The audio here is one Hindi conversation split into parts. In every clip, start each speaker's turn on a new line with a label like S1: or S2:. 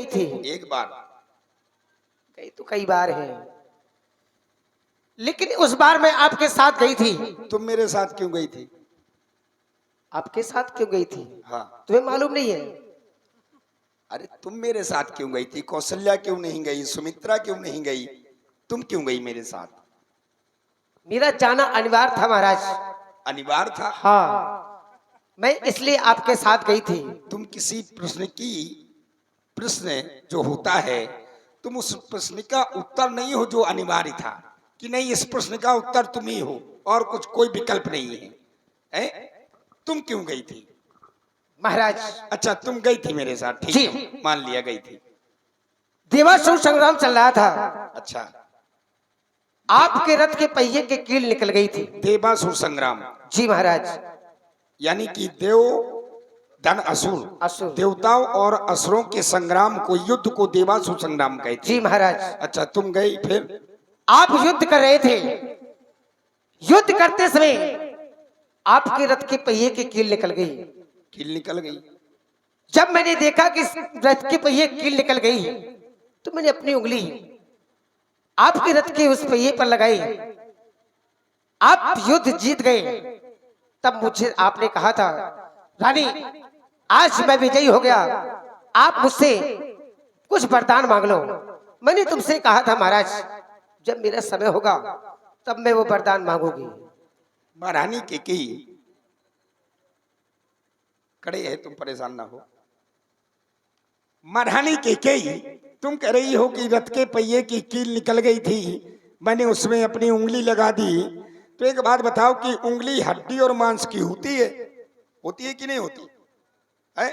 S1: गई थी।
S2: एक बार
S1: गई तो कई बार है, लेकिन उस बार मैं आपके साथ गई थी।
S2: तुम मेरे साथ क्यों गई थी?
S1: आपके साथ क्यों गई थी?
S2: हाँ,
S1: तुम्हें मालूम नहीं है?
S2: अरे तुम मेरे साथ क्यों गई थी? कौशल्या क्यों नहीं गई? सुमित्रा क्यों नहीं गई? तुम क्यों गई मेरे साथ?
S1: मेरा जाना अनिवार्य था महाराज।
S2: अनिवार्य था?
S1: हाँ, मैं इसलिए आपके साथ गई थी।
S2: तुम किसी प्रश्न जो होता है, तुम उस प्रश्न का उत्तर नहीं हो जो अनिवार्य था, कि नहीं इस प्रश्न का उत्तर तुम ही हो और कुछ कोई विकल्प नहीं है, तुम क्यों गई थी
S1: महाराज?
S2: अच्छा, तुम गई थी मेरे साथ, ठीक
S1: जी।
S2: है, मान लिया गई थी।
S1: देवासुर संग्राम चल रहा था।
S2: अच्छा,
S1: आपके रथ के पहिए की कील निकल गई थी।
S2: देवासुर संग्राम?
S1: जी महाराज।
S2: यानी कि देव धन असुर,
S1: असुर,
S2: देवताओं और असुरों के संग्राम को, युद्ध को देवासुर संग्राम कहते हैं।
S1: जी महाराज।
S2: अच्छा, तुम गई, फिर?
S1: आप युद्ध कर रहे थे। युद्ध करते समय आपके रथ के पहिए की कील निकल गई।
S2: कील निकल गई?
S1: जब मैंने देखा कि रथ के पहिए की कील निकल गई, तो मैंने अपनी उंगली आपके रथ के उस पहिए पर लगाई। आप युद्ध जीत गए। तब मुझे आपने कहा था, रानी आज मैं विजयी हो गया, आप मुझसे कुछ वरदान मांग लो। मैंने तुमसे कहा था महाराज, जब मेरा समय होगा तब मैं वो वरदान मांगूंगी।
S2: महारानी कैकेयी खड़े है, तुम परेशान ना हो। महारानी कैकेयी, तुम कह रही हो कि रथ के पहिए की कील निकल गई थी, मैंने उसमें अपनी उंगली लगा दी। तो एक बात बताओ कि उंगली हड्डी और मांस की होती है कि नहीं होती है?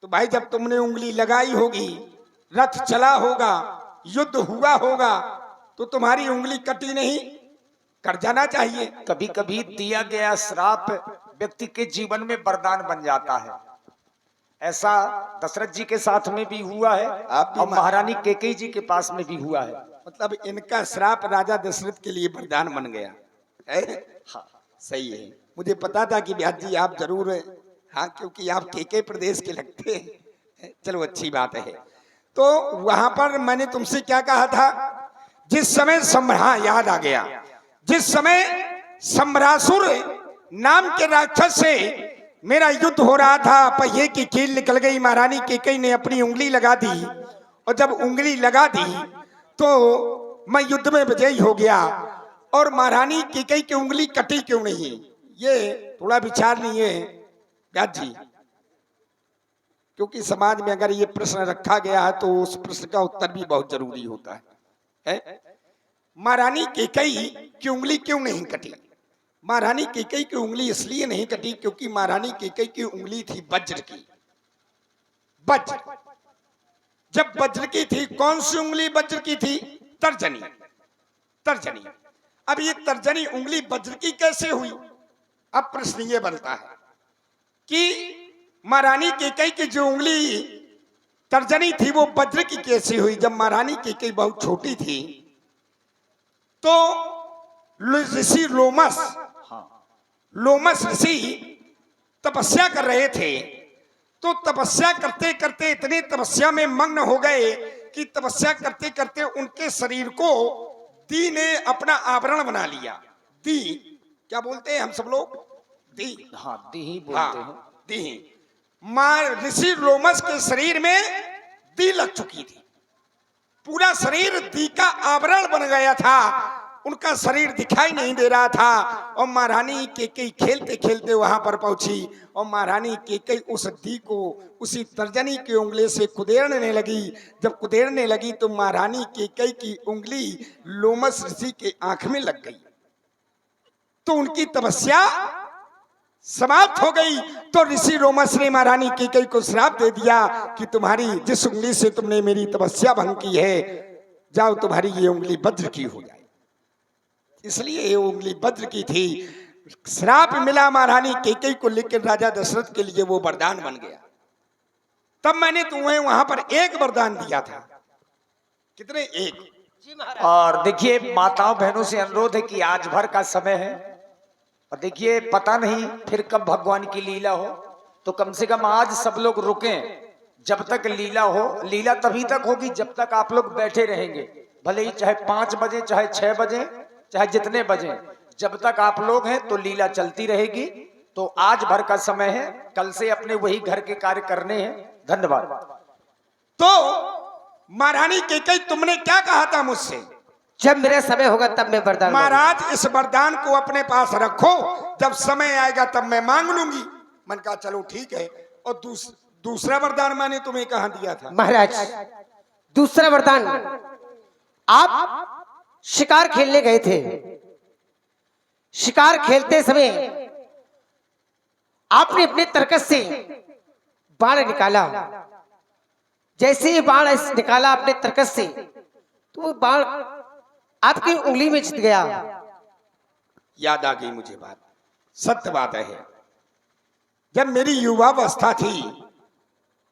S2: तो भाई जब तुमने उंगली लगाई होगी, रथ चला होगा, युद्ध हुआ होगा, तो तुम्हारी उंगली कटी नहीं, कट जाना चाहिए।
S3: कभी कभी दिया गया श्राप व्यक्ति के जीवन में वरदान बन जाता है। ऐसा दशरथ जी के साथ में भी हुआ है और महारानी कैकेयी जी के पास में भी हुआ है।
S2: मतलब इनका श्राप राजा दशरथ के लिए वरदान बन गया है?
S3: हाँ,
S2: सही है। मुझे पता था कि ब्यास जी आप जरूर, हाँ, क्योंकि आप केके प्रदेश के लगते हैं। चलो अच्छी बात है। तो वहां पर मैंने तुमसे क्या कहा था? जिस समय हाँ, याद आ गया, जिस समय सम्रासुर नाम के राक्षस से मेरा युद्ध हो रहा था, पहिए की कील निकल गई, महारानी कैकेयी ने अपनी उंगली लगा दी, और जब उंगली लगा दी तो मैं युद्ध में विजयी हो गया। और महारानी कैकेयी की उंगली कटी क्यों नहीं, ये थोड़ा विचार नहीं है व्यास जी? क्योंकि समाज में अगर ये प्रश्न रखा गया है तो उस प्रश्न का उत्तर भी बहुत जरूरी होता है? महारानी कैकेयी की उंगली क्यों नहीं कटी? महारानी कैकेयी की उंगली इसलिए नहीं कटी क्योंकि महारानी कैकेयी की उंगली थी वज्र की। वज्र, जब वज्र की थी, कौन सी उंगली वज्र की थी? तर्जनी। तर्जनी। अब ये तर्जनी उंगली वज्र की कैसे हुई? अब प्रश्न ये बनता है कि महारानी कैकेयी की जो उंगली तर्जनी थी वो वज्र की कैसे हुई? जब महारानी कैकेयी बहुत छोटी थी तो ऋषि लोमस ऋषि तपस्या कर रहे थे। तो तपस्या करते करते इतने तपस्या में मग्न हो गए कि तपस्या करते करते उनके शरीर को दी ने अपना आवरण बना लिया। दी क्या बोलते हैं हम सब लोग? दी।
S3: हाँ, दी ही बोलते हैं।
S2: दी। मां ऋषि लोमस के शरीर में दी लग चुकी थी, पूरा शरीर दी का आवरण बन गया था, उनका शरीर दिखाई नहीं दे रहा था। और महारानी कैकेयी खेलते खेलते वहां पर पहुंची और महारानी कैकेयी उस दी को उसी तर्जनी की उंगली से कुदेड़ने लगी। जब कुदेड़ने लगी तो महारानी कैकेयी की उंगली लोमस ऋषि के आंख में लग गई, तो उनकी तपस्या समाप्त हो गई। तो ऋषि लोमस ने महारानी कैकेयी को श्राप दे दिया कि तुम्हारी जिस उंगली से तुमने मेरी तपस्या भंग की है, जाओ तुम्हारी ये उंगली वज्र की हो जाए। इसलिए ये उंगली वज्र की थी। श्राप मिला महारानी कैकेयी को, लेकिन राजा दशरथ के लिए वो वरदान बन गया। तब मैंने तुम्हें वहां पर एक वरदान दिया था। कितने? एक।
S3: और देखिए, माताओं बहनों से अनुरोध है कि आज भर का समय है, और देखिए पता नहीं फिर कब भगवान की लीला हो, तो कम से कम आज सब लोग रुकें। जब तक लीला हो, लीला तभी तक होगी जब तक आप लोग बैठे रहेंगे, भले ही चाहे 5 बजे, चाहे 6 बजे, चाहे जितने बजे, जब तक आप लोग हैं तो लीला चलती रहेगी। तो आज भर का समय है, कल से अपने वही घर के कार्य करने हैं। धन्यवाद।
S2: तो महारानी केकई तुमने क्या कहा था मुझसे?
S1: जब मेरा समय होगा तब मैं वरदान मांगूंगा।
S2: महाराज इस वरदान को अपने पास रखो, जब समय आएगा तब मैं मांग लूंगी। मन कहा चलो ठीक है। और दूसरा वरदान मैंने तुम्हें कहाँ दिया था?
S1: महाराज दूसरा वरदान, आप शिकार खेलने गए थे। शिकार खेलते समय आपने अपने तरकस से बाण निकाला। जैसे ही बाण निकाला अपने तरकस से, तो वो बाण आपकी उंगली में चित गया।
S2: याद आ गई मुझे बात, सत्य बात है। जब मेरी युवावस्था थी,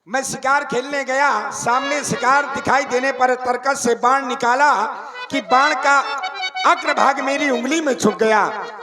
S2: मैं शिकार खेलने गया, सामने शिकार दिखाई देने पर तरकस से बाण निकाला कि बाण का अग्रभाग मेरी उंगली में छुप गया।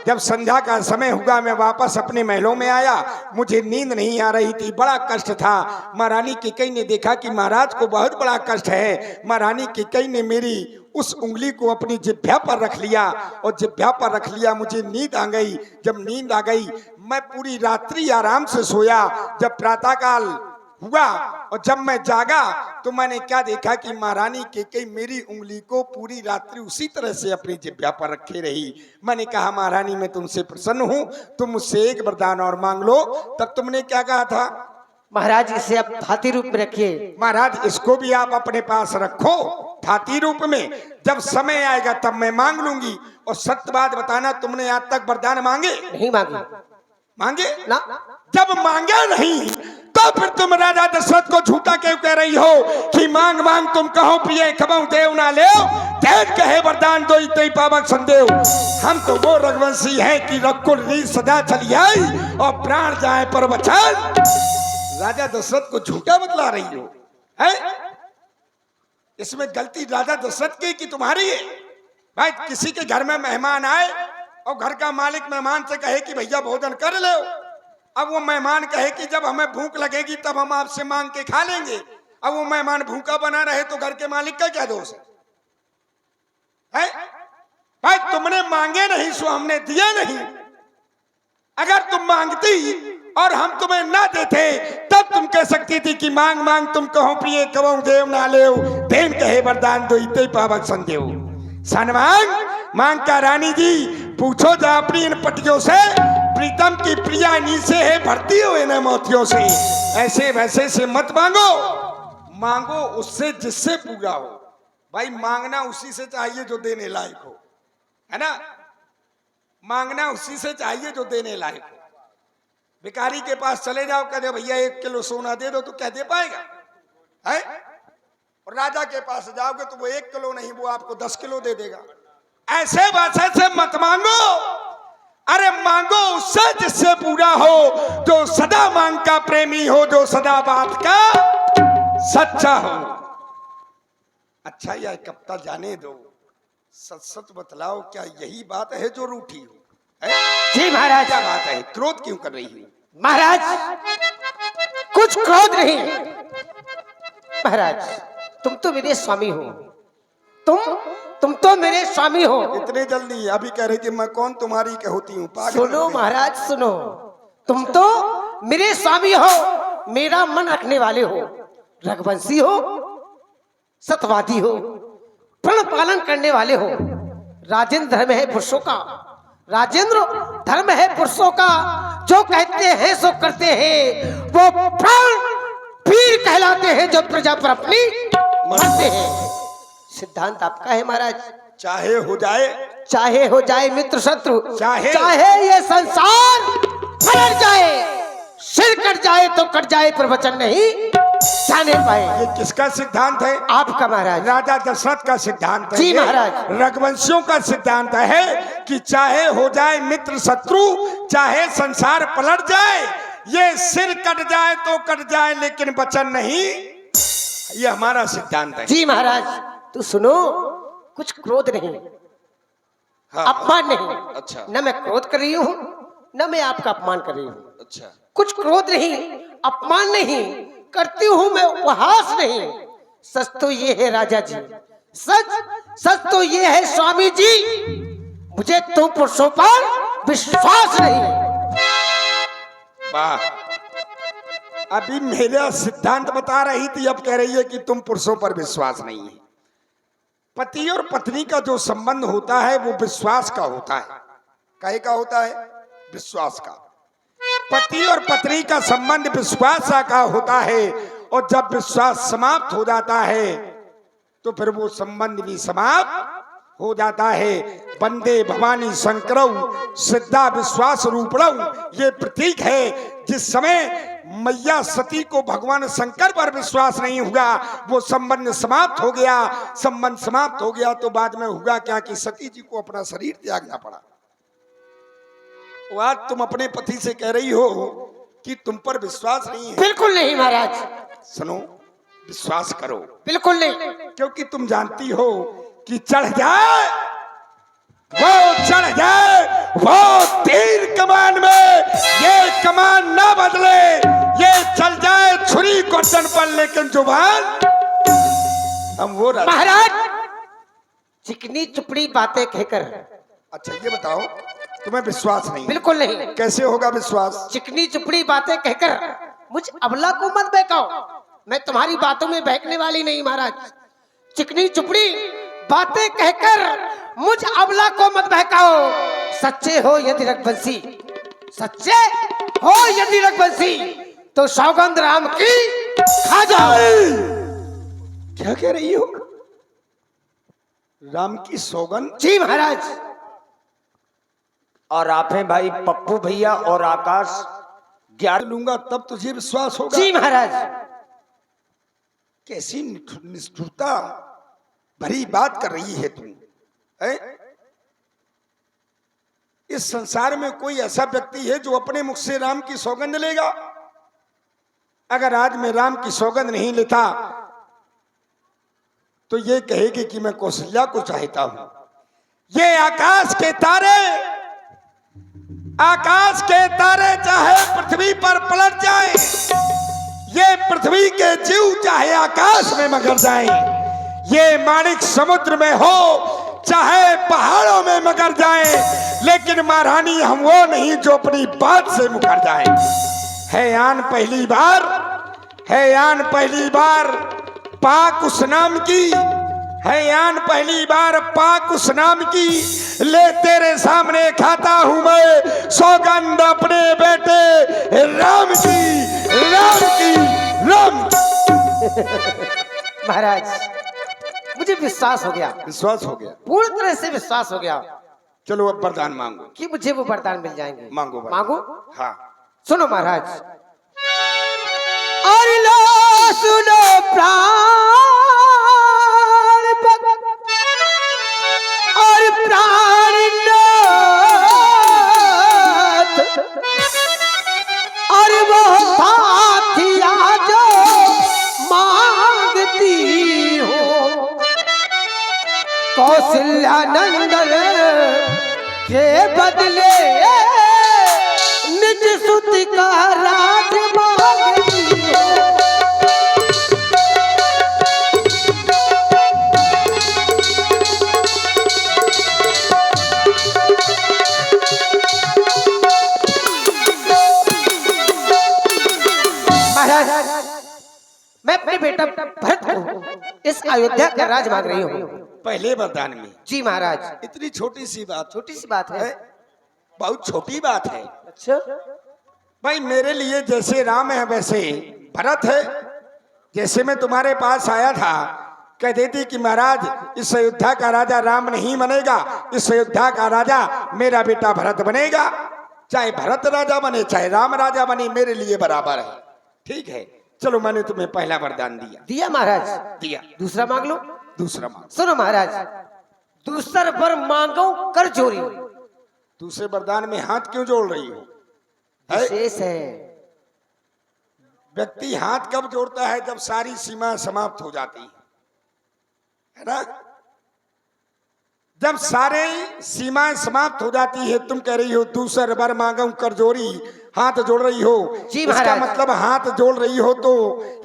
S2: जब संध्या का समय हुआ, मैं वापस अपने महलों में आया। मुझे नींद नहीं आ रही थी, बड़ा कष्ट था। महारानी केकई ने देखा कि महाराज को बहुत बड़ा कष्ट है। महारानी केकई ने मेरी उस उंगली को अपनी जिह्वा पर रख लिया और जिह्वा पर रख लिया। मुझे नींद आ गई। जब नींद आ गई, मैं पूरी रात्रि आराम से सोया। जब प्रातःकाल हुआ और जब मैं जागा तो मैंने क्या देखा कि महारानी केकई मेरी उंगली को पूरी रात्रि उसी तरह से अपनी जिह्वा पर रखे रही। मैंने कहा महारानी मैं तुमसे प्रसन्न हूं, तुम मुझसे एक वरदान और मांग लो। तब तुमने क्या कहा था?
S1: महाराज इसे आप धाती रूप में रखिए।
S2: महाराज इसको भी आप अपने पास रखो धाती रूप में, जब समय आएगा तब मैं मांग लूंगी। और सत्य बात बताना, तुमने आज तक वरदान मांगे?
S1: नहीं मांगे।
S2: मांगे
S1: ना।
S2: जब मांगे नहीं तो फिर तुम राजा दशरथ को झूठा क्यों कह रही हो कि मांग मांग तुम कहो पिए खबऊ देव ना ले, तेज कहे वरदान दो इतई पावक संदेव। हम तो वो रघुवंशी हैं कि रघुकुल रीत सदा चली आई और प्राण जाए पर वचन। राजा दशरथ को झूठा बतला रही हो है? इसमें गलती राजा दशरथ की कि तुम्हारी है? भाई किसी के घर में मेहमान आए और घर का मालिक मेहमान से कहे कि भैया भोजन कर लो, अब वो मेहमान कहे कि जब हमें भूख लगेगी तब हम आपसे मांग के खा लेंगे। अब वो मेहमान भूखा बना रहे तो घर के मालिक का क्या दोष है? भाई तुमने मांगे नहीं सो हमने दिए नहीं। अगर तुम मांगती और हम तुम्हें ना देते तब तुम कह सकती थी कि मांग मांग तुम कहो प्रिय कहो देव ना ले, देन कहे वरदान दो इतई पावक संदेव। सन मांग का रानी जी पूछो जा अपनी इन पटियों से, प्रीतम की प्रिया नीचे है भरती हुए न मोतियों से। ऐसे वैसे से मत मांगो, मांगो उससे जिससे पूरा हो। भाई मांगना उसी से चाहिए जो देने लायक हो, है ना? मांगना उसी से चाहिए जो देने लायक हो। भिखारी के पास चले जाओ, कह दे भैया 1 किलो सोना दे दो, तो क्या दे पाएगा है? और राजा के पास जाओगे तो वो 1 किलो नहीं, वो आपको 10 किलो दे देगा। ऐसे वैसे से मत मांगो, अरे मांगो उससे जिससे पूरा हो, जो सदा मांग का प्रेमी हो, जो सदा बात का सच्चा हो। अच्छा यार कप्ता जाने दो, सच सच बतलाओ, क्या यही बात है जो रूठी हो?
S1: जी महाराज।
S2: क्या बात है, क्रोध क्यों कर रही हो?
S1: महाराज कुछ क्रोध नहीं। महाराज तुम तो मेरे स्वामी हो, तुम तो मेरे स्वामी हो।
S2: इतने जल्दी अभी कह रही थी मैं कौन तुम्हारी क्या होती हूँ?
S1: सुनो महाराज सुनो, तुम तो मेरे स्वामी हो, मेरा मन रखने वाले हो, रघुवंशी हो, सत्यवादी हो, प्रण पालन करने वाले हो। राजेंद्र धर्म है पुरुषों का, राजेंद्र धर्म है पुरुषों का, जो कहते हैं सो करते हैं, वो प्राण वीर कहलाते हैं, जो प्रजा पर अपनी मरते हैं। सिद्धांत आपका है महाराज। चाहे हो जाए मित्र शत्रु, चाहे ये संसार पलट जाए, सिर कट जाए तो कट जाए पर वचन नहीं जाने पाए।
S2: ये किसका सिद्धांत है?
S1: आपका महाराज।
S2: राजा दशरथ का सिद्धांत है।
S1: जी महाराज।
S2: रघुवंशियों का सिद्धांत है कि चाहे हो जाए मित्र शत्रु, चाहे संसार पलट जाए, ये सिर कट जाए तो कट जाए लेकिन वचन नहीं, ये हमारा सिद्धांत है।
S1: जी महाराज। तो सुनो, कुछ क्रोध नहीं,
S2: हाँ,
S1: अपमान नहीं।
S2: अच्छा।
S1: न मैं क्रोध कर रही हूँ, न मैं आपका अपमान कर रही हूँ।
S2: अच्छा।
S1: कुछ क्रोध नहीं, अपमान नहीं, करती हूँ मैं उपहास नहीं। सच तो ये है राजा जी, सच तो ये है स्वामी जी, मुझे तुम पुरुषों पर विश्वास नहीं।
S2: वाह, अभी मेरा सिद्धांत बता रही थी, अब कह रही है कि तुम पुरुषों पर विश्वास नहीं है। पति और पत्नी का जो संबंध होता है वो विश्वास का होता है। काहे का होता है? विश्वास का। पति और पत्नी का संबंध विश्वास का होता है, और जब विश्वास समाप्त हो जाता है तो फिर वो संबंध भी समाप्त हो जाता है। वंदे भवानी शंकरऊ सिद्धा विश्वास रूपणऊ, ये प्रतीक है। जिस समय मैया सती को भगवान शंकर पर विश्वास नहीं हुआ, वो संबंध समाप्त हो गया। संबंध समाप्त हो गया तो बाद में हुआ क्या कि सती जी को अपना शरीर त्यागना पड़ा। वो आज तुम अपने पति से कह रही हो कि तुम पर विश्वास नहीं है।
S1: बिल्कुल नहीं महाराज।
S2: सुनो, विश्वास करो।
S1: बिल्कुल नहीं।
S2: क्योंकि तुम जानती हो कि चढ़ जाए वो तीर कमान में, ये कमान ना बदले, ये चल जाए छुरी गर्दन पर, लेकिन जुबान हम वो
S1: महाराज चिकनी चुपड़ी बातें कहकर।
S2: अच्छा ये बताओ, तुम्हें विश्वास नहीं?
S1: बिल्कुल नहीं।
S2: कैसे होगा विश्वास?
S1: चिकनी चुपड़ी बातें कहकर मुझ अबला को मत बहकाओ, मैं तुम्हारी बातों में बहकने वाली नहीं महाराज। चिकनी चुपड़ी बातें कहकर मुझ अबला को मत बहकाओ। सच्चे हो यदि रघुवंशी, सच्चे हो यदि रघुवंशी, तो सौगंध राम की खा जाओ।
S2: क्या कह रही हो? राम की सौगंध?
S1: जी महाराज।
S3: और आप हैं भाई पप्पू भैया और आकाश, 11
S2: लूंगा तब तुझे विश्वास होगा।
S1: जी महाराज।
S2: कैसी निष्ठुरता भरी बात कर रही है तुम, है? इस संसार में कोई ऐसा व्यक्ति है जो अपने मुख से राम की सौगंध लेगा? अगर आज मैं राम की सौगंध नहीं लेता तो ये कहेगी कि मैं कौशल्या को चाहता हूं। ये आकाश के तारे चाहे पृथ्वी पर पलट जाएं, ये पृथ्वी के जीव चाहे आकाश में मगर जाएं, ये माणिक समुद्र में हो चाहे पहाड़ों में मगर जाएं, लेकिन महारानी हम वो नहीं जो अपनी बात से मुकर जाएं। है आन पहली बार पाक उस नाम की, है आन पहली बार पाक उस नाम की, ले तेरे सामने खाता हूं मैं सौगंध अपने बेटे राम की।
S1: महाराज मुझे विश्वास हो गया, पूर्ण तरह से विश्वास हो गया।
S2: चलो अब वरदान मांगो
S1: कि मुझे वो वरदान मिल जाएंगे।
S2: मांगो
S1: मांगो।
S2: हाँ
S1: सुनो महाराज। और लो सुनो प्राण और प्राणनाथ, और वो साथिया जो मांगती हो, कौशल्या नंदन के बदले निज सुत का राज मांगती हो। मैं अपने बेटा भरत को इस अयोध्या का राज मांग रही हूँ।
S2: पहले वरदान में?
S1: जी महाराज।
S2: इतनी छोटी सी बात?
S1: छोटी सी बात है,
S2: बहुत छोटी बात है।
S1: अच्छा
S2: भाई मेरे लिए जैसे राम है वैसे भरत है। जैसे मैं तुम्हारे पास आया था, कह देती कि महाराज इस अयोध्या का राजा राम नहीं बनेगा, इस अयोध्या का राजा मेरा बेटा भरत बनेगा। चाहे भरत राजा बने चाहे राम राजा बने, मेरे लिए बराबर है। ठीक है, चलो मैंने तुम्हें पहला वरदान दिया
S1: महाराज।
S2: दिया।
S1: दूसरा मांग लो।
S2: दूसरा मांग।
S1: सुनो महाराज, दूसरा वर मांगो कर जोरी।
S2: दूसरे वरदान में हाथ क्यों जोड़ रही हो?
S1: विशेष है।
S2: व्यक्ति हाथ कब जोड़ता है? जब सारी सीमा समाप्त हो जाती है ना। जब सारे सीमाएं समाप्त हो जाती है, तुम कह रही हो दूसर वर मांगू कर जोरी, हाथ जोड़ रही हो।
S1: जी
S2: इसका
S1: महाराज।
S2: मतलब हाथ जोड़ रही हो तो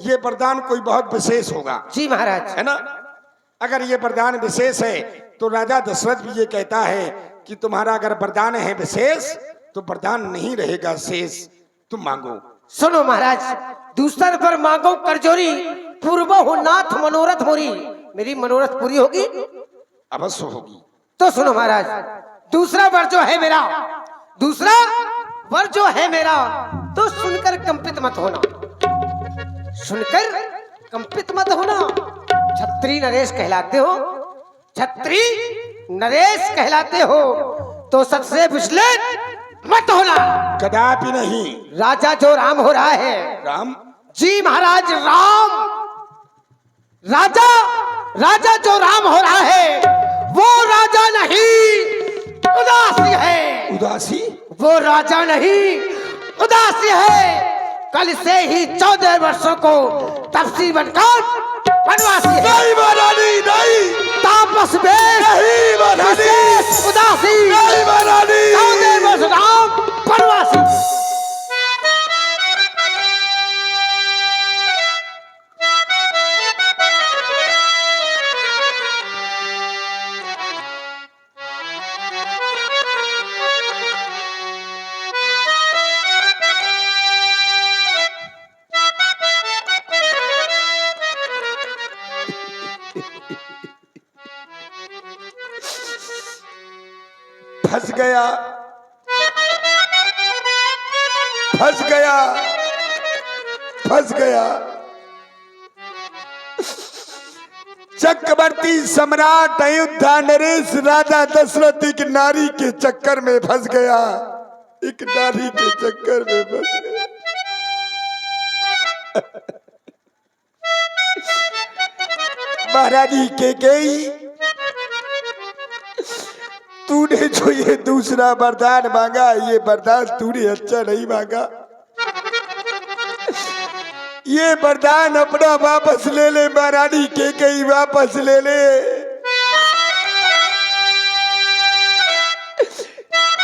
S2: ये वरदान कोई बहुत विशेष होगा,
S1: जी महाराज।
S2: है ना। अगर ये वरदान विशेष है तो राजा दशरथ भी ये कहता है कि तुम्हारा अगर वरदान है विशेष तो वरदान नहीं रहेगा शेष, तुम मांगो।
S1: सुनो महाराज, दूसर पर मांगो करजोरी, पूर्व हो नाथ मनोरथ मोरी। मेरी मनोरथ पूरी होगी?
S2: अवश्य होगी।
S1: तो सुनो महाराज, दूसरा वर जो है मेरा, दूसरा वर जो है मेरा, तो सुनकर कंपित मत होना, सुनकर कंपित मत होना। छत्री नरेश कहलाते हो, छत्री नरेश कहलाते हो, तो सबसे विचलित मत होना।
S2: कदापि नहीं।
S1: राजा जो राम हो रहा है,
S2: राम?
S1: जी महाराज, राम। राजा जो राम हो रहा है वो राजा नहीं, उदासी है।
S2: उदासी?
S1: वो राजा नहीं, उदासी है। कल से ही 14 वर्षों को तपसी बनकर वनवासी है।
S2: नहीं महारानी, नहीं।
S1: तापस में
S2: नहीं महारानी,
S1: उदासी।
S2: नहीं महारानी।
S1: 14 वर्ष राम वनवासी।
S2: फंस गया, फंस गया, फंस गया। चक्रवर्ती सम्राट अयोध्या नरेश राजा दशरथ एक नारी के चक्कर में फंस गया, एक नारी के चक्कर में फंस गया। महारानी कैकेयी, तूने जो ये दूसरा वरदान मांगा, ये वरदान तूने अच्छा नहीं मांगा। ये वरदान अपना वापस ले ले महारानी कैकेयी, वापस ले ले।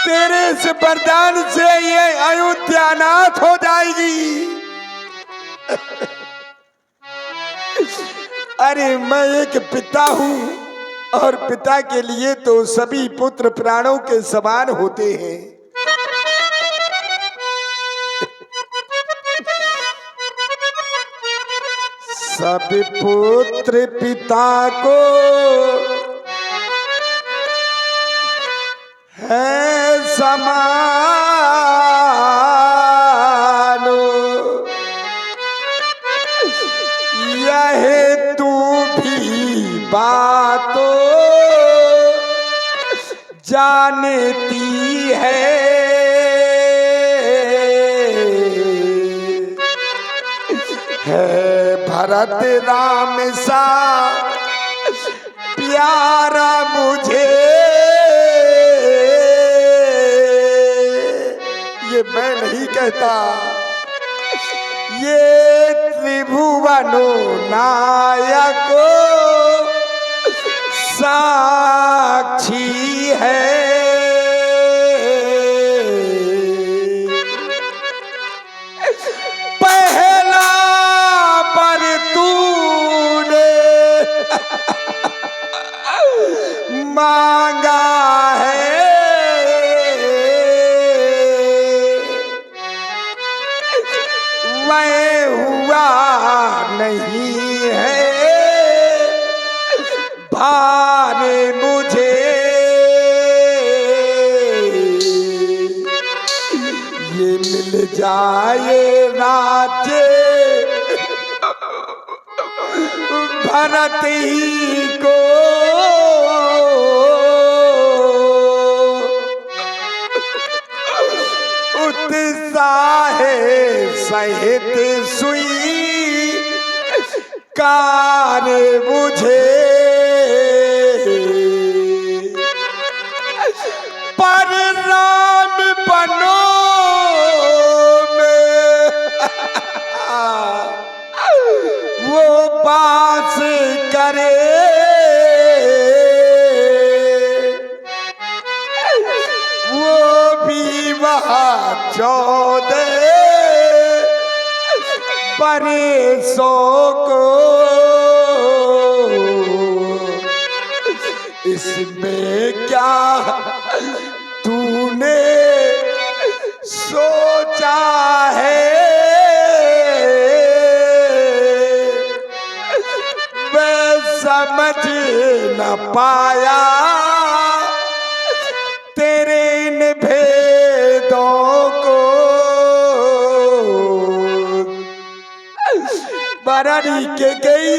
S2: तेरे इस वरदान से ये अयोध्या अनाथ हो जाएगी। अरे मैं एक पिता हूँ और पिता के लिए तो सभी पुत्र प्राणों के समान होते हैं। सभी पुत्र पिता को है समान, यह तू भी बातों जानती है। भरत राम सा प्यारा मुझे, ये मैं नहीं कहता, ये त्रिभुवनो नायको साक्षी है। पहला पर तूने मांगा है, वह हुआ नहीं है। भारे मुझे ये मिल जाए राज्य भरत ही को, उत्साह सहित सुई कार मुझे। पर राम बनो में वो बास करे, 14 बरसों को इसमें क्या तूने सोचा है, मैं समझ न पाया तेरे इन भेदों को। महारानी के गई,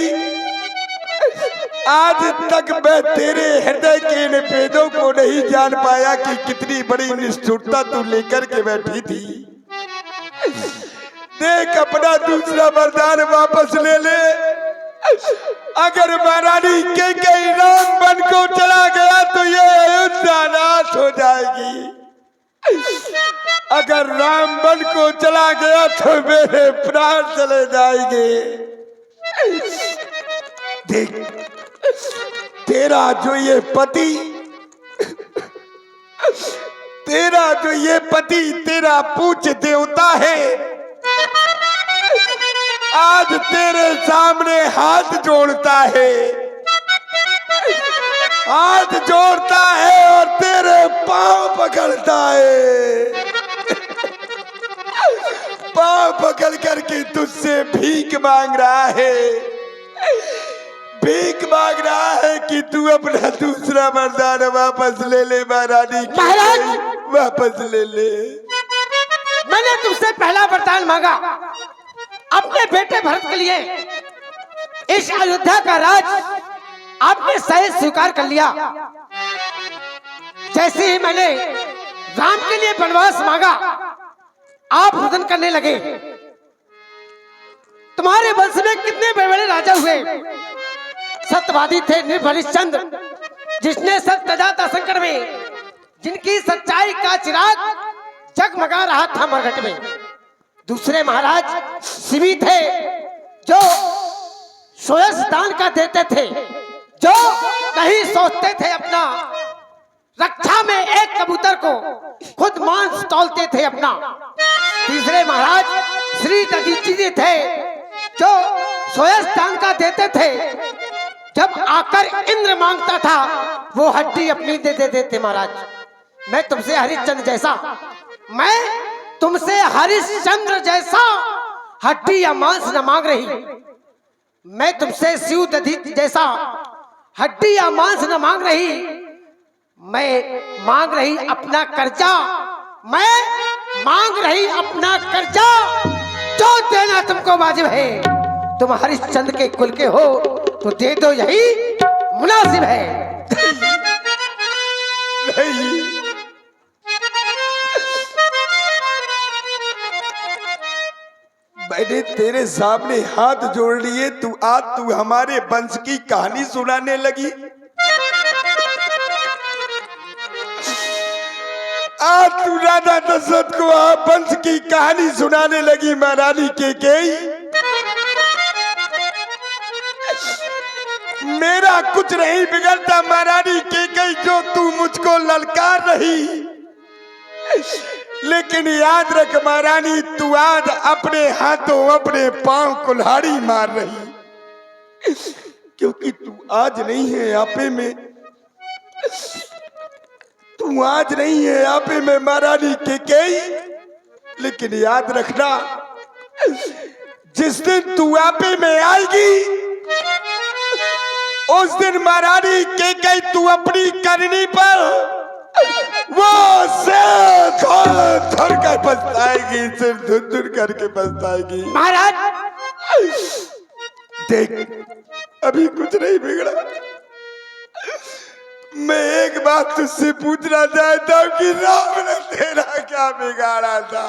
S2: आज तक मैं तेरे हृदय के इन भेदों को नहीं जान पाया कि कितनी बड़ी निष्ठुरता तू लेकर के बैठी थी। देख अपना दूसरा वरदान वापस ले ले। अगर महारानी के कई राम बन को चला गया तो ये अयोध्या नाश हो जाएगी, अगर राम बन को चला गया तो मेरे प्राण चले जाएंगे। देख तेरा जो ये पति, तेरा पूज्य देवता है, आज तेरे सामने हाथ जोड़ता है और तेरे पांव पकड़ता है, पांव पकड़ करके तुझसे भीख मांग रहा है कि तू अपना दूसरा वरदान वापस ले ले। महारानी वापस ले ले।
S1: मैंने तुमसे पहला वरदान मांगा अपने बेटे भरत के लिए। इस अयोध्या का राज आपने सही स्वीकार कर लिया। जैसे ही मैंने राम के लिए वनवास मांगा, आप रुदन करने लगे। तुम्हारे वंश में कितने बड़े बड़े राजा हुए। सत्यवादी थे निर्भरिश्चंद्र, जिसने सत्य तजाता संकट में, जिनकी सच्चाई का चिराग जगमगा रहा था मरघट में। दूसरे महाराज शिवी थे, जो सोयस दान का देते थे, जो नहीं सोचते थे अपना, रक्षा में एक कबूतर को खुद मांस तौलते थे अपना। तीसरे महाराज श्री दधीची जी थे, जो सोयस दान का देते थे, जब आकर इंद्र मांगता था वो हड्डी अपनी दे देते थे। महाराज मैं तुमसे हरिश्चंद्र जैसा हड्डी या मांस न मांग रही। मैं तुमसे शिव दधीच जैसा हड्डी या मांस न मांग रही। मैं मांग रही अपना कर्जा, जो देना तुमको वाजिब है। तुम हरिश्चंद्र के कुल के हो तो दे दो, यही मुनासिब है।
S2: नहीं, मैंने तेरे सामने हाथ जोड़ लिए, तू हमारे वंश की कहानी सुनाने लगी। आज तू राजा दशरथ को वंश की कहानी सुनाने लगी। महारानी केकई, मेरा कुछ नहीं बिगड़ता महारानी केकई, जो तू मुझको ललकार रही। लेकिन याद रख महारानी, तू आज अपने हाथों अपने पांव कुल्हाड़ी मार रही, क्योंकि तू आज नहीं है आपे में, महारानी केकई। लेकिन याद रखना, जिस दिन तू आपे में आएगी, उस दिन महारानी केकई तू अपनी करनी पर वो सिर धर कर पछताएगी, सिर धुर करके पछताएगी।
S1: महाराज
S2: देख, अभी कुछ नहीं बिगड़ा। मैं एक बात तुझसे पूछना चाहता हूँ कि राम ने तेरा क्या बिगाड़ा था?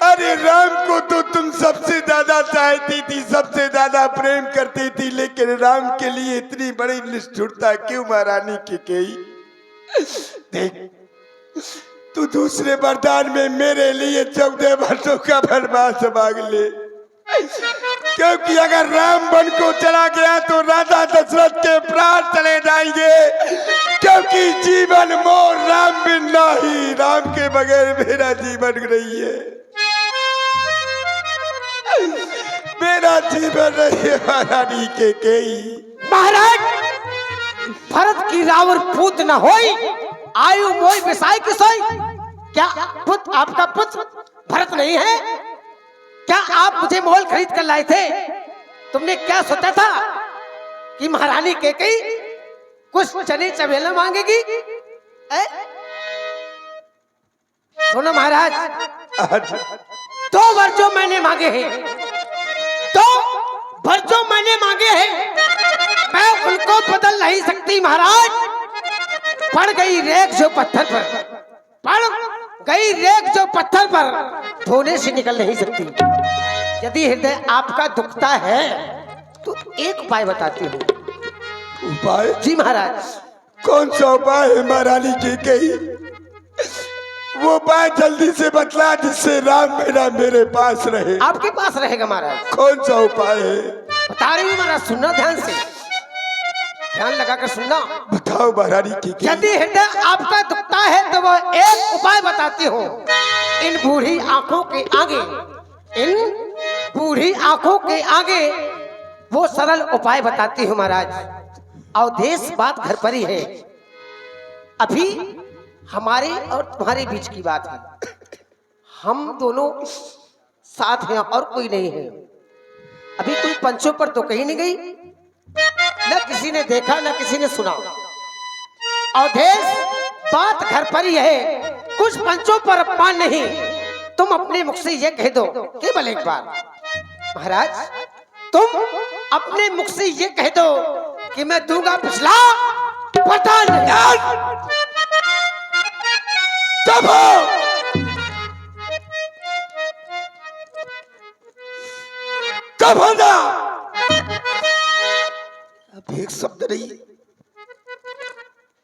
S2: अरे राम को तो तुम सबसे ज्यादा चाहती थी, सबसे ज्यादा प्रेम करती थी, लेकिन राम के लिए इतनी बड़ी निष्ठुरता क्यों महारानी केकई? देख, तू दूसरे वरदान में मेरे लिए 14 वर्षों का वनवास मांग ले। क्योंकि अगर राम वन को चला गया तो राजा दशरथ के प्राण चले जाएंगे, क्योंकि जीवन मोर राम बिन नाही, राम के बगैर मेरा जीवन नहीं है, मेरा जीवन नहीं है महारानी कैकेयी।
S1: महाराज, भरत की रावण पूत न होई, आयु मोई बिसाई की सोई। क्या पुत्र, आपका पुत्र भरत नहीं है? क्या आप मुझे मोल खरीद कर लाए थे? तुमने क्या सोचा था कि महारानी कैकेयी कुछ चने चवेला मांगेगी? सुनो महाराज, 2 वर्षों मैंने मांगे हैं, 2 वर्षों मैंने मांगे हैं, मैं उनको बदल नहीं सकती महाराज। पड़ गई रेख जो पत्थर पर, पड़ गई रेख जो पत्थर पर, धोने से निकल नहीं सकती। यदि हृदय आपका दुखता है तो एक उपाय बताती हूँ।
S2: उपाय?
S1: जी महाराज।
S2: कौन सा उपाय है महारानी कैकेयी? वो उपाय जल्दी से बतला जिससे राम मेरे पास रहे।
S1: आपके पास रहेगा महाराज।
S2: कौन सा उपाय है?
S1: बता रही हूँ महाराज, सुनना ध्यान से, ध्यान लगाकर सुनना।
S2: बताओ महारानी कैकेयी।
S1: यदि हृदय आपका दुखता है तो वो एक उपाय बताती हूँ। इन बूढ़ी आंखों के आगे, इन बूढ़ी आंखों के आगे वो सरल उपाय बताती हूँ महाराज। अवधेश बात घर पर ही है, अभी हमारे और तुम्हारे बीच की बात है। हम दोनों साथ हैं और कोई नहीं है। अभी कोई पंचों पर तो कहीं नहीं गई, न किसी ने देखा न किसी ने सुना। अवधेश बात घर पर ही है, कुछ पंचों पर अपमान नहीं। तुम अपने मुख से ये कह दो केवल एक बार महाराज, तुम अपने मुख से ये कह दो कि मैं दूंगा पिछला वरदान।
S2: तब कब होगा? अब एक शब्द नहीं।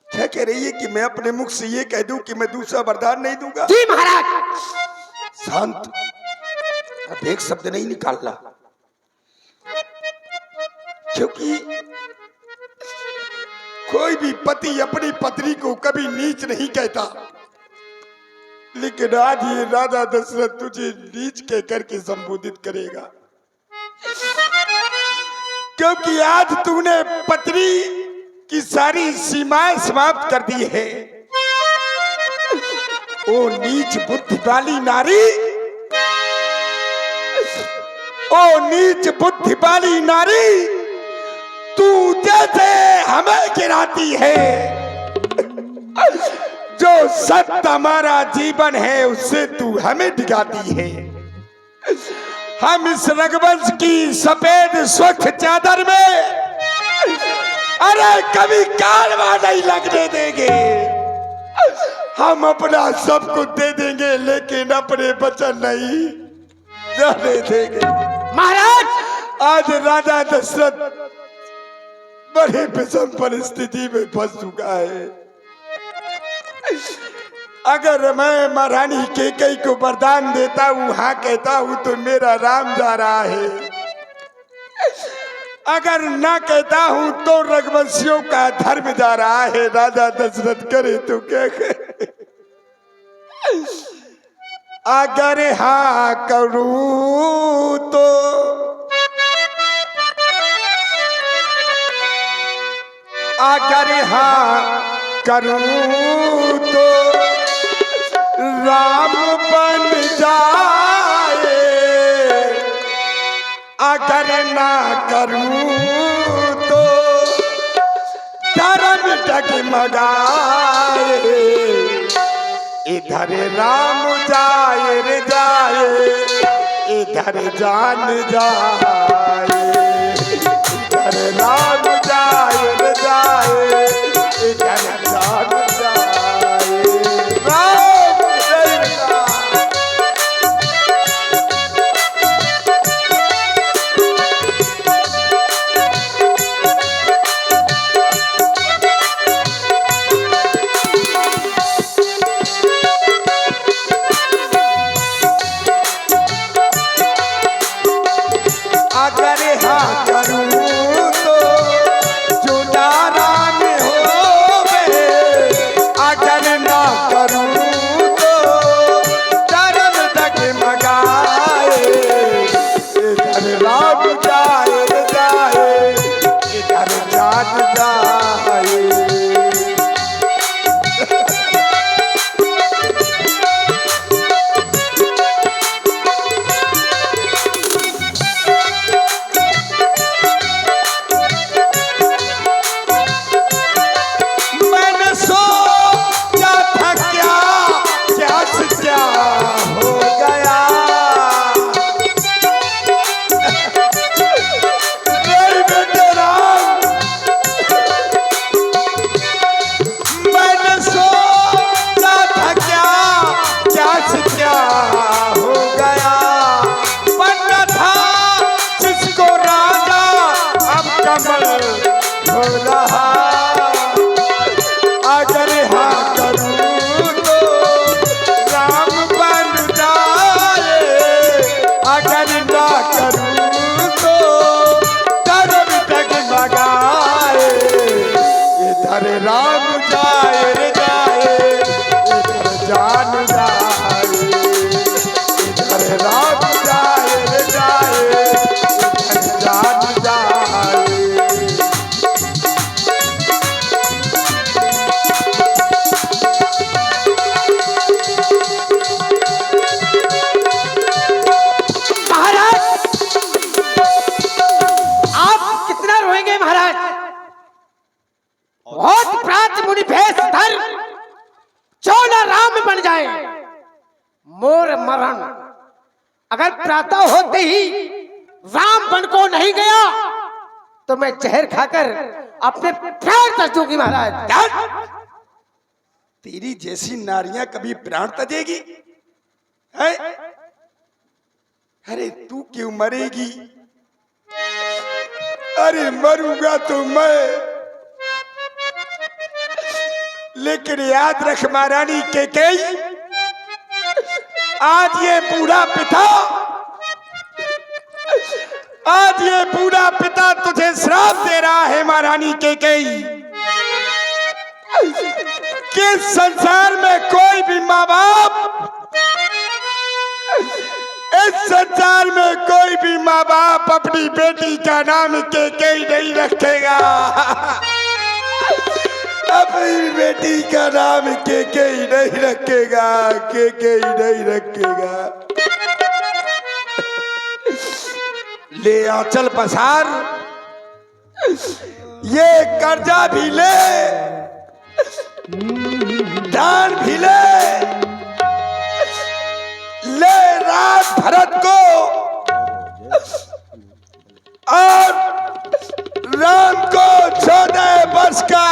S2: क्या कह रही है कि मैं अपने मुख से ये कह दूं कि मैं दूसरा वरदान नहीं दूंगा?
S1: जी महाराज।
S2: शांत, अब एक शब्द नहीं निकालना, क्योंकि कोई भी पति अपनी पत्नी को कभी नीच नहीं कहता, लेकिन आज ये राजा दशरथ तुझे नीच कहकर के संबोधित करेगा, क्योंकि आज तूने पत्नी की सारी सीमाएं समाप्त कर दी है। ओ नीच बुद्धि वाली नारी, ओ नीच बुद्धि वाली नारी, तू जैसे हमें गिराती है, जो सत्य हमारा जीवन है उससे तू हमें डिगाती है। हम इस रघुवंश की सफेद स्वच्छ चादर में अरे कभी कालवा नहीं लगने देंगे। हम अपना सब कुछ दे देंगे, लेकिन अपने वचन नहीं जाने देंगे।
S1: महाराज,
S2: आज राजा दशरथ बड़ी विषम परिस्थिति में फंस चुका है। अगर मैं महारानी कैकेयी को वरदान देता हूँ, हाँ कहता हूँ, तो मेरा राम जा रहा है। अगर ना कहता हूँ तो रघुवंशियों का धर्म जा रहा है। राजा दशरथ करे तो क्या करे? अगर हाँ करूँ तो अगर हाँ करूँ तो राम बन जाए, अगर ना करूँ तो धर्म डगमगाए। इधर राम जाए रे जाए, इधर जान जाए, इधर राम जाए रे जाए, इधर जान जाए। राम जय राम। अगर कमल हो रहा, अगर हाँ करूं तो राम बन जाए, अगर ना करूं तो धर्म डगमगाए। इधर राम जाए रे जाए, इधर जान जाए, इधर राम जाए रे जाए, इधर जान जाए।
S1: महाराज आप कितना रोएंगे महाराज? बहुत प्रात मुनि भेष धर जो न राम बन जाए मोर मरण। अगर प्रातः होते ही राम बन को नहीं गया तो मैं जहर खाकर अपने प्राण तज दूंगी महाराज।
S2: तेरी जैसी नारियां कभी प्राण तजेगी है? अरे तू क्यों मरेगी? अरे मरूंगा तो मैं, लेकिन याद रख महारानी केकई, आज ये बूढ़ा पिता, आज ये बूढ़ा पिता तुझे श्राप दे रहा है महारानी केकई, कि संसार में कोई भी माँ बाप, इस संसार में कोई भी माँ बाप अपनी बेटी का नाम केकई नहीं रखेगा। अपनी बेटी का नाम केकई नहीं रखेगा, केकई नहीं रखेगा। ले आंचल पसार, ये कर्जा भी ले, दान भी ले राज भरत को, और राम को 14 वर्ष का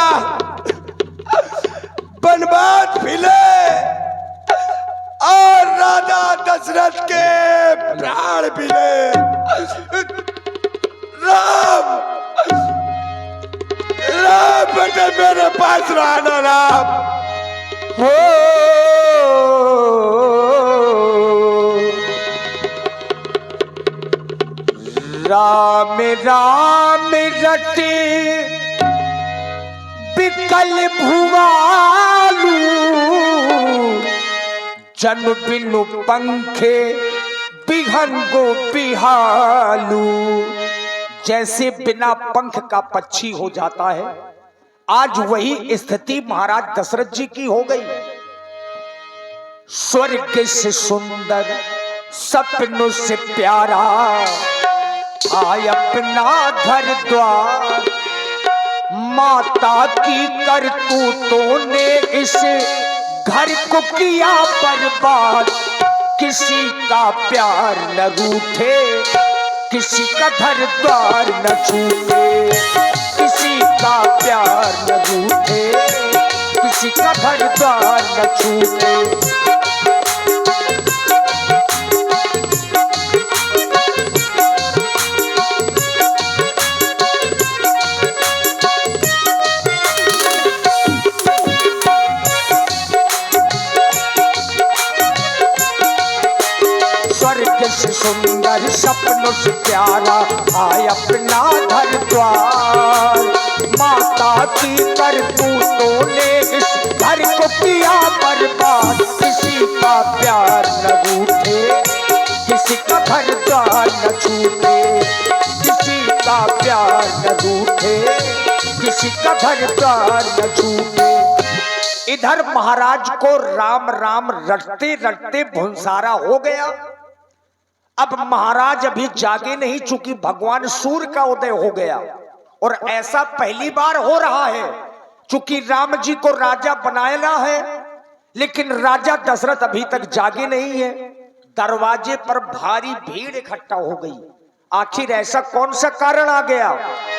S2: वनवास भी ले, और राजा दशरथ के प्राण भी ले। राम राम बेटे मेरे पास रहना राम। हो
S3: राम राम रटे बिकल भुवालू, जन बिनु पंखे बिहंगो बिहालू। जैसे बिना पंख का पक्षी हो जाता है, आज वही स्थिति महाराज दशरथ जी की हो गई। स्वर्ग से सुंदर सपनों से प्यारा आय अपना घर द्वार, माता की करतूतों ने इस घर को किया बर्बाद। किसी का प्यार न रूठे, किसी का घर द्वार न छूटे, किसी का प्यार न रूठे, किसी का घर द्वार न छूटे। सुंदर सपनों से प्यारा आय अपना घर द्वार, माता की करतूतों ने इस घर को किया बर्बाद। किसी का प्यार न रूठे, किसी का घर द्वार न छूटे, किसी का प्यार न रूठे, किसी का घर द्वार न छूटे। इधर महाराज को राम राम रटते रटते भुंसारा हो गया। अब महाराज अभी जागे नहीं, चूंकि भगवान सूर्य का उदय हो गया, और ऐसा पहली बार हो रहा है। चूंकि राम जी को राजा बनाया है, लेकिन राजा दशरथ अभी तक जागे नहीं है। दरवाजे पर भारी भीड़ इकट्ठा हो गई। आखिर ऐसा कौन सा कारण आ गया?